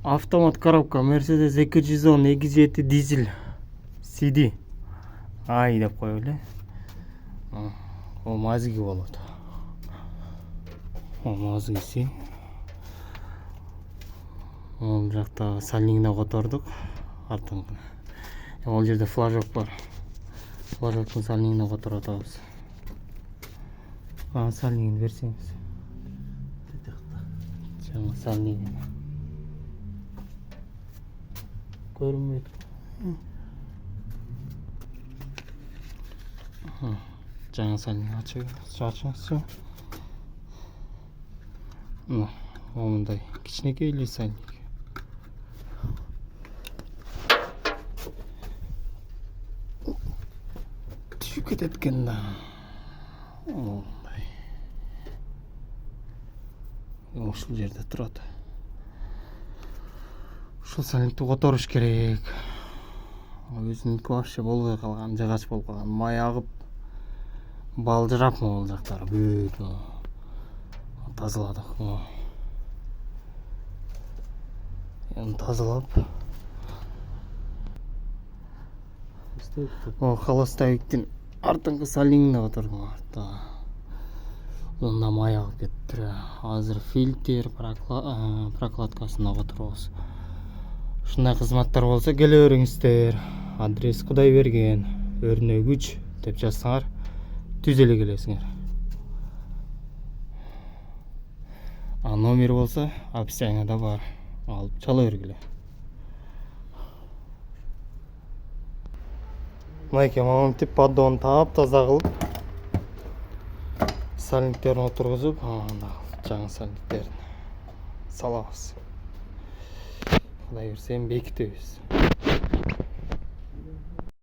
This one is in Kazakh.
Автомат коробка Mercedes 210 2.7 дизель CD. Ай деп қой эле. Ол мазги болот. Ол мазгиси. Ол жакта сальнигине котордук. Артыңкы. Ол жерде флажок бар. Флажоктун сальнигине которуп атабыз. Сальнигин берсеңиз. Жаңа сальнигин. Көрүнбөйт. Жаңа сальнигин ачыңызчы. Мындай кичинекей эле сальник. Түшүп кетет экен да. Ушул жерде турат. Ушул сальникти которуш керек. Өзүнүкү вообще болбой калган, жагач болуп калган. Май агып, балжырап могул жактары бүт. Тазаладык. Эми тазалап. Холостовиктин артыңкы сальнигине котордум артта. Онда май агып кетти. Азыр фильтр, прокладкасына которобуз. Ушундай кызматтар болсо келе бериңиздер. Адрес Кудайберген, Өрнөгүч деп жазсаңар, түз эле келесиңер. Номер болсо описанияда бар. Алып чала бергиле. Майке мамантип поддон таза кылып, сальниктерин отургузуп, жаңы сальниктерин салабыз. Кудай берсе бекитебиз.